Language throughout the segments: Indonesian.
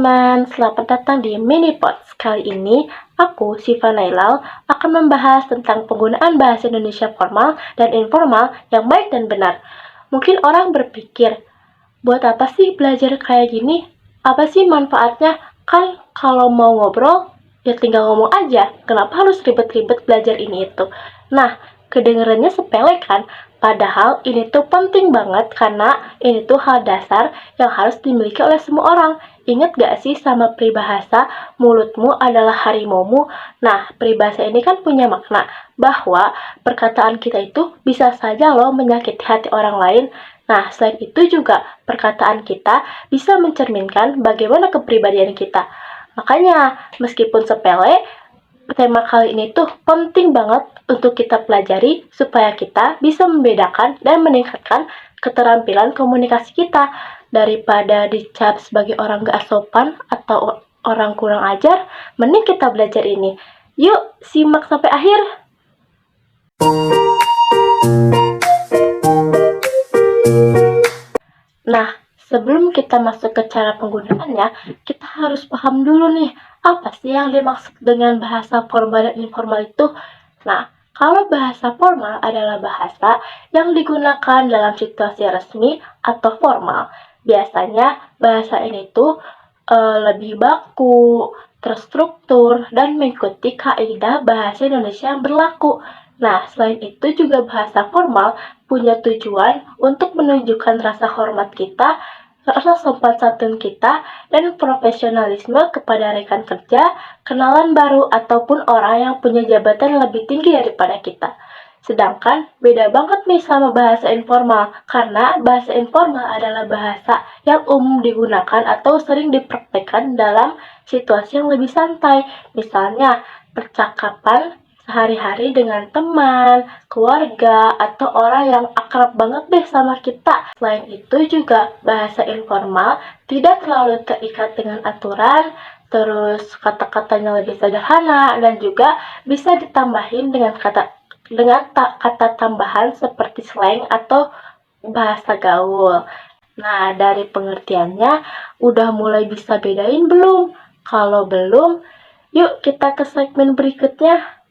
teman-teman, selamat datang di Minipods. Kali ini, aku, Siva Nailal, akan membahas tentang penggunaan bahasa Indonesia formal dan informal yang baik dan benar. Mungkin orang berpikir, buat apa sih belajar kayak gini? Apa sih manfaatnya? Kan kalau mau ngobrol, ya tinggal ngomong aja. Kenapa harus ribet-ribet belajar ini itu? Nah, kedengarannya sepele kan? Padahal ini tuh penting banget karena ini tuh hal dasar yang harus dimiliki oleh semua orang. Ingat gak sih sama peribahasa, mulutmu adalah harimaumu? Nah, peribahasa ini kan punya makna bahwa perkataan kita itu bisa saja loh menyakiti hati orang lain. Nah, selain itu juga perkataan kita bisa mencerminkan bagaimana kepribadian kita. Makanya, meskipun sepele, tema kali ini tuh penting banget untuk kita pelajari supaya kita bisa membedakan dan meningkatkan keterampilan komunikasi kita daripada dicap sebagai orang gak sopan atau orang kurang ajar, mending kita belajar ini. Yuk, simak sampai akhir. Nah, sebelum kita masuk ke cara penggunaannya, kita harus paham dulu nih, apa sih yang dimaksud dengan bahasa formal dan informal itu? Nah, kalau bahasa formal adalah bahasa yang digunakan dalam situasi resmi atau formal. Biasanya bahasa ini tuh lebih baku, terstruktur, dan mengikuti kaidah bahasa Indonesia yang berlaku. Nah, selain itu juga bahasa formal punya tujuan untuk menunjukkan rasa hormat kita, rasa sopan santun kita, dan profesionalisme kepada rekan kerja, kenalan baru, ataupun orang yang punya jabatan lebih tinggi daripada kita. Sedangkan beda banget nih sama bahasa informal, karena bahasa informal adalah bahasa yang umum digunakan atau sering dipraktekkan dalam situasi yang lebih santai. Misalnya, percakapan sehari-hari dengan teman, keluarga, atau orang yang akrab banget deh sama kita. Selain itu juga bahasa informal tidak terlalu terikat dengan aturan, terus kata-katanya lebih sederhana, dan juga bisa ditambahin dengan kata tambahan seperti slang atau bahasa gaul. Nah, dari pengertiannya udah mulai bisa bedain belum? Kalau belum, yuk kita ke segmen berikutnya.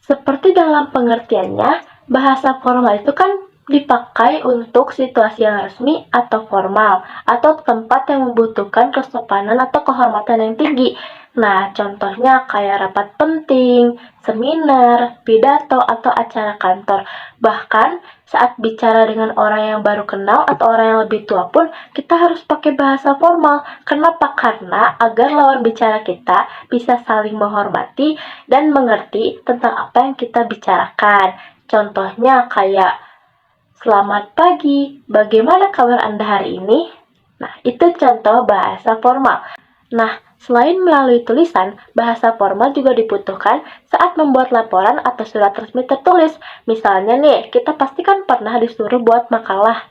Seperti dalam pengertiannya, bahasa formal itu kan dipakai untuk situasi yang resmi atau formal, atau tempat yang membutuhkan kesopanan atau kehormatan yang tinggi. Nah, contohnya kayak rapat penting, seminar, pidato, atau acara kantor. Bahkan, saat bicara dengan orang yang baru kenal atau orang yang lebih tua pun, kita harus pakai bahasa formal. Kenapa? Karena agar lawan bicara kita bisa saling menghormati dan mengerti tentang apa yang kita bicarakan. Contohnya kayak, selamat pagi, bagaimana kabar Anda hari ini? Nah, itu contoh bahasa formal. Nah, selain melalui tulisan, bahasa formal juga dibutuhkan saat membuat laporan atau surat resmi tertulis. Misalnya nih, kita pasti kan pernah disuruh buat makalah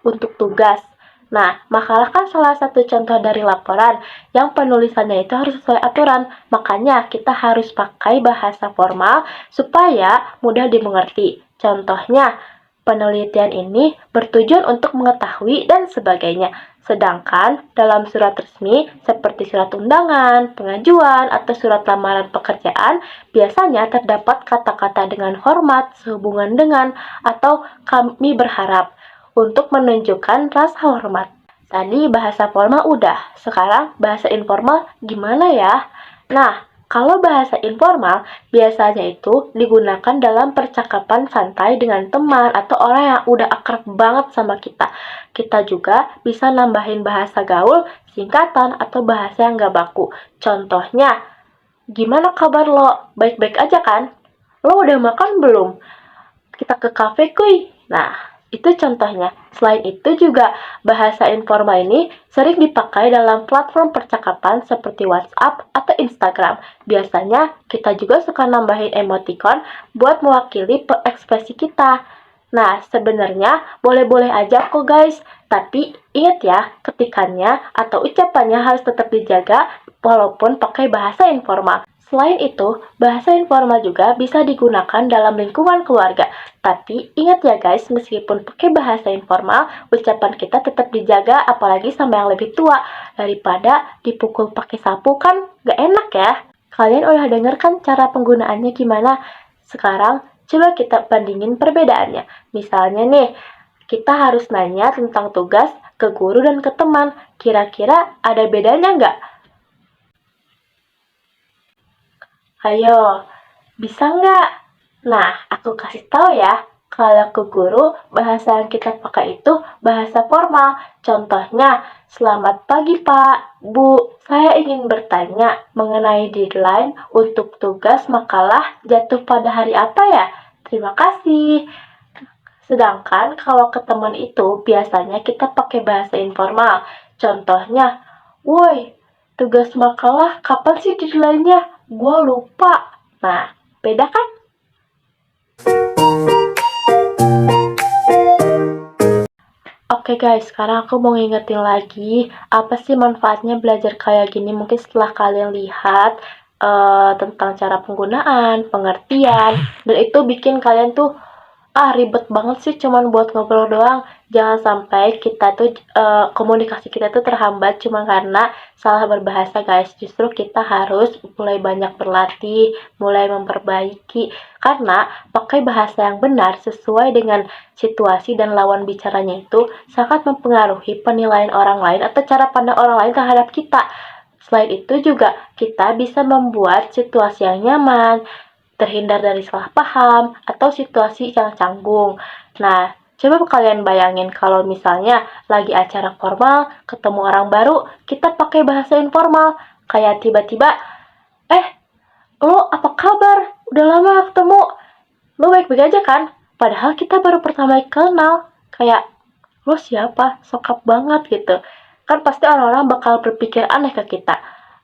untuk tugas. Nah, makalah kan salah satu contoh dari laporan yang penulisannya itu harus sesuai aturan. Makanya kita harus pakai bahasa formal supaya mudah dimengerti. Contohnya, penelitian ini bertujuan untuk mengetahui dan sebagainya. Sedangkan dalam surat resmi seperti surat undangan, pengajuan, atau surat lamaran pekerjaan, biasanya terdapat kata-kata dengan hormat, sehubungan dengan, atau kami berharap untuk menunjukkan rasa hormat. Tadi bahasa formal udah, sekarang bahasa informal gimana ya? Nah, kalau bahasa informal biasanya itu digunakan dalam percakapan santai dengan teman atau orang yang udah akrab banget sama kita. Kita juga bisa nambahin bahasa gaul, singkatan, atau bahasa yang gak baku. Contohnya, gimana kabar lo? Baik-baik aja kan? Lo udah makan belum? Kita ke kafe kuy. Nah, itu contohnya. Selain itu juga bahasa informal ini sering dipakai dalam platform percakapan seperti WhatsApp atau Instagram. Biasanya kita juga suka nambahin emoticon buat mewakili ekspresi kita. Nah, sebenarnya boleh-boleh aja kok guys, tapi ingat ya, ketikannya atau ucapannya harus tetap dijaga walaupun pakai bahasa informal. Selain itu, bahasa informal juga bisa digunakan dalam lingkungan keluarga. Tapi ingat ya guys, meskipun pakai bahasa informal, ucapan kita tetap dijaga apalagi sama yang lebih tua. Daripada dipukul pakai sapu kan gak enak ya. Kalian udah denger kan cara penggunaannya gimana? Sekarang coba kita bandingin perbedaannya. Misalnya nih, kita harus nanya tentang tugas ke guru dan ke teman. Kira-kira ada bedanya nggak? Ayo, bisa nggak? Nah, aku kasih tahu ya. Kalau ke guru, bahasa yang kita pakai itu bahasa formal. Contohnya, selamat pagi Pak, Bu. Saya ingin bertanya mengenai deadline untuk tugas makalah jatuh pada hari apa ya? Terima kasih. Sedangkan kalau ke teman itu biasanya kita pakai bahasa informal. Contohnya, woi, tugas makalah kapan sih deadline-nya? Gua lupa. Nah, beda kan? Oke guys, sekarang aku mau ngingetin lagi apa sih manfaatnya belajar kayak gini. Mungkin setelah kalian lihat tentang cara penggunaan, pengertian, dan itu bikin kalian tuh ribet banget sih cuman buat ngobrol doang. Jangan sampai kita tuh komunikasi kita tuh terhambat cuma karena salah berbahasa guys. Justru kita harus mulai banyak berlatih, mulai memperbaiki. Karena pakai bahasa yang benar sesuai dengan situasi dan lawan bicaranya itu sangat mempengaruhi penilaian orang lain atau cara pandang orang lain terhadap kita. Selain itu juga kita bisa membuat situasi yang nyaman, terhindar dari salah paham, atau situasi yang canggung. Nah, coba kalian bayangin kalau misalnya lagi acara formal, ketemu orang baru, kita pakai bahasa informal. Kayak tiba-tiba, lo apa kabar? Udah lama gak ketemu. Lo baik-baik aja kan? Padahal kita baru pertama kenal. Kayak, lo siapa? Sokap banget gitu. Kan pasti orang-orang bakal berpikir aneh ke kita.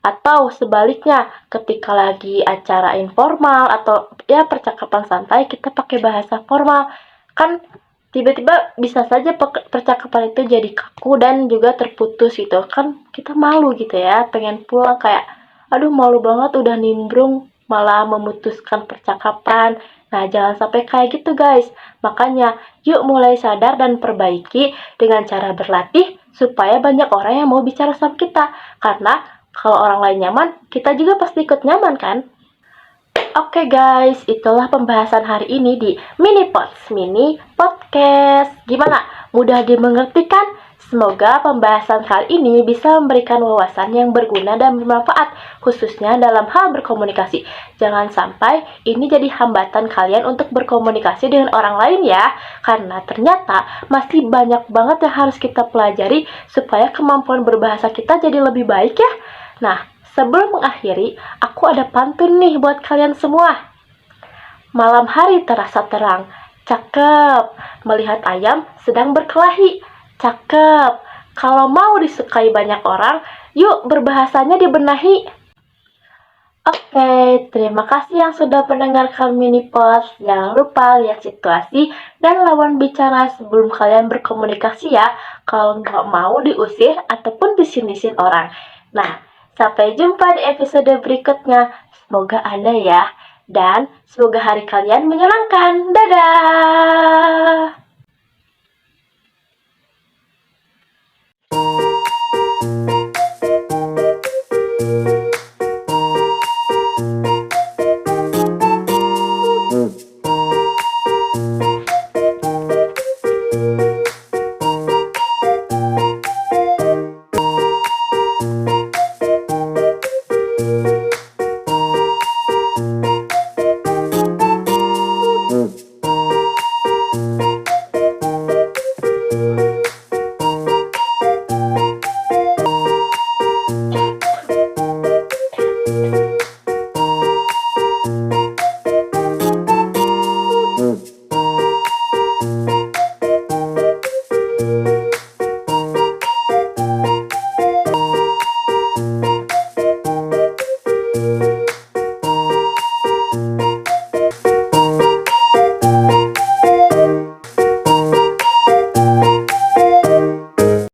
Atau sebaliknya, ketika lagi acara informal atau ya percakapan santai, kita pakai bahasa formal. Kan tiba-tiba bisa saja percakapan itu jadi kaku dan juga terputus gitu. Kan kita malu gitu ya, pengen pulang kayak, aduh malu banget udah nimbrung, malah memutuskan percakapan. Nah, jangan sampai kayak gitu guys. Makanya, yuk mulai sadar dan perbaiki dengan cara berlatih supaya banyak orang yang mau bicara sama kita. Karena kalau orang lain nyaman, kita juga pasti ikut nyaman kan? Oke guys, itulah pembahasan hari ini di Mini Podcast. Gimana? Mudah dimengerti kan? Semoga pembahasan kali ini bisa memberikan wawasan yang berguna dan bermanfaat, khususnya dalam hal berkomunikasi. Jangan sampai ini jadi hambatan kalian untuk berkomunikasi dengan orang lain ya, karena ternyata masih banyak banget yang harus kita pelajari supaya kemampuan berbahasa kita jadi lebih baik ya. Nah, sebelum mengakhiri, aku ada pantun nih buat kalian semua. Malam hari terasa terang. Cakep. Melihat ayam sedang berkelahi. Cakep. Kalau mau disukai banyak orang, yuk berbahasanya dibenahi. Oke, terima kasih yang sudah mendengarkan Minipod. Jangan lupa lihat situasi dan lawan bicara sebelum kalian berkomunikasi ya. Kalau nggak mau diusir ataupun disinisin orang. Nah, sampai jumpa di episode berikutnya. Semoga ada ya. Dan semoga hari kalian menyenangkan. Dadah!